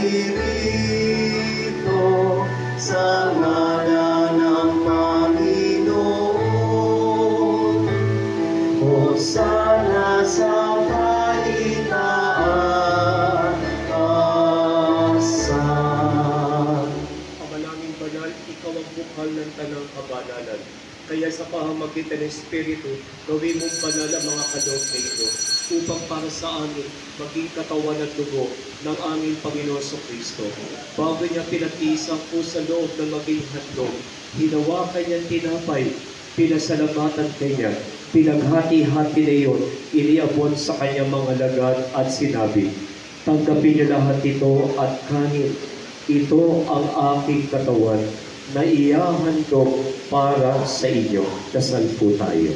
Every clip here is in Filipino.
Espiritu sa ngalan ng Panginoon. Hosana sa kaitaasan. Kamanaming banal, ikaw ang bukal ng tanang kabanalan. Kaya sa pamamagitan ng Espiritu, gawin mong banal ang mga kaloob na ito, upang para sa amin maging katawan at dugo ng aming Panginoon Kristo. Bago niya pinatiisang po sa loob ng maging handog, hinawakan niya tinapay, pinasalamatan kanya, pinaghati-hati na iyon, iniabot sa kanyang mga lagad at sinabi, tanggapin niyo lahat ito at kanin. Ito ang aking katawan na ihahandog para sa inyo. Dasal po tayo.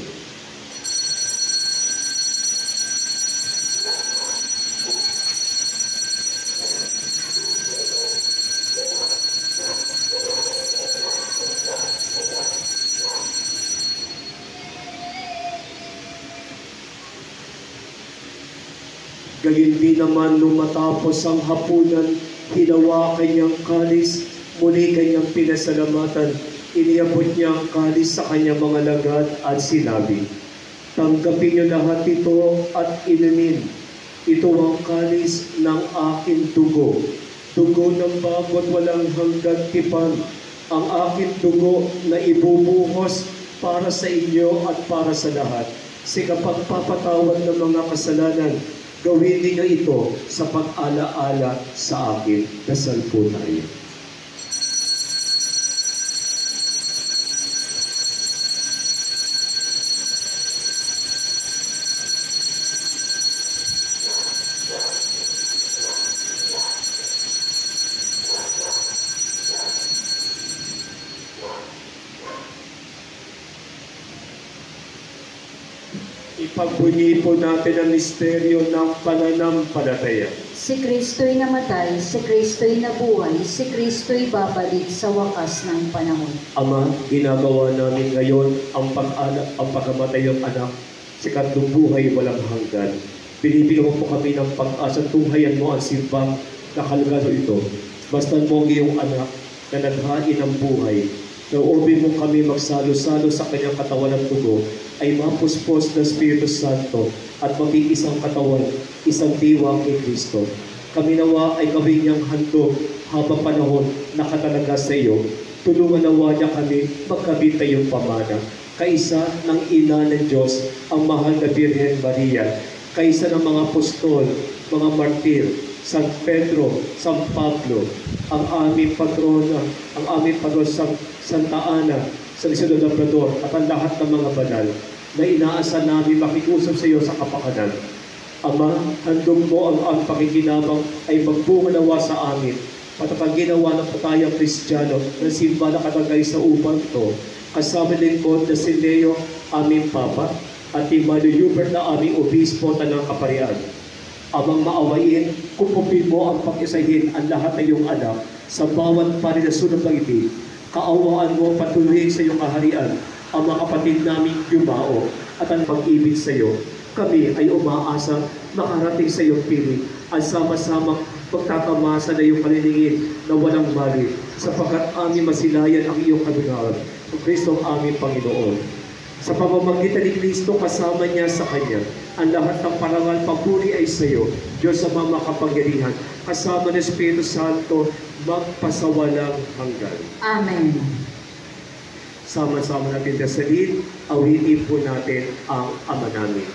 Gayon din naman nung matapos ang hapunan, hinawakan niyang kalis, muli kanyang pinasalamatan, iniabot niya ang kalis sa kanyang mga lagad at sinabi, tanggapin niyo lahat ito at inumin. Ito ang kalis ng aking dugo, dugo ng bago't walang hanggang tipan, ang aking dugo na ibubuhos para sa inyo at para sa lahat. Sa kapagpapatawad ng mga kasalanan, gawin niyo ito sa pag-ala-ala sa akin. Dasal po tayo. Ipagbunyi po natin ang misteryo ng pananampalataya. Si Kristo'y namatay, si Kristo'y nabuhay, si Kristo'y babalik sa wakas ng panahon. Ama, ginagawa namin ngayon ang pagkamatay ng anak, sikat ng buhay walang hanggan. Binibigyan mo po kami ng pag-asa, tunghayan mo ang simbang nakalagado ito. Basta mo ang iyong anak na naghain ng buhay, naubin mo kami magsalo-salo sa kanyang katawan at dugo, ay mapuspos ng Espiritu Santo at maging isang katawan, isang diwa kay Kristo. Kami nawa ay gawin niyang handog habang panahon nakatalaga sa iyo. Tulungan nawa niya kami magkabit tayong pamana. Kaisa ng Ina ng Diyos, ang mahal na Birhen Maria, kaisa ng mga apostol, mga martir, San Pedro, San Pablo, ang aming patrona, ang aming patron Santa Ana, San Isidro Labrador, at ang lahat ng mga banal na inaasahan namin makikusap sa iyo sa kapakanan. Ama, handog mo ang pakikinabang ay magbunga nawa sa amin. At ang ginawa ng patayang Kristiyano ng simba na katagay sa upang ito, kasama lingkod na si Leo, aming Papa, at si Mario Hubert na aming Obispo ng Kaparian. Amang maawain, kupupin mo ang pag-isahin ang lahat ng iyong anak sa bawat parinasunod ng ibig. Kaawaan mo patuloy sa iyong kaharian ang mga kapatid naming yumao at ang pag-ibig sa iyo. Kami ay umaasa makarating sa iyong piling at sama-sama pagtatamasa na iyong kaliningin na walang bali sapagkat aming masilayan ang iyong kadunaran. Ang Kristo ang aming Panginoon. Sa pamamagitan ni Kristo, kasama niya sa Kanya, ang lahat ng parangal papuri ay sa iyo, Diyos sa mga makapangyarihan, kasama ng Espiritu Santo, magpasawalang hanggan. Amen. Sama-sama natin dasalin, awitin po natin ang Ama namin.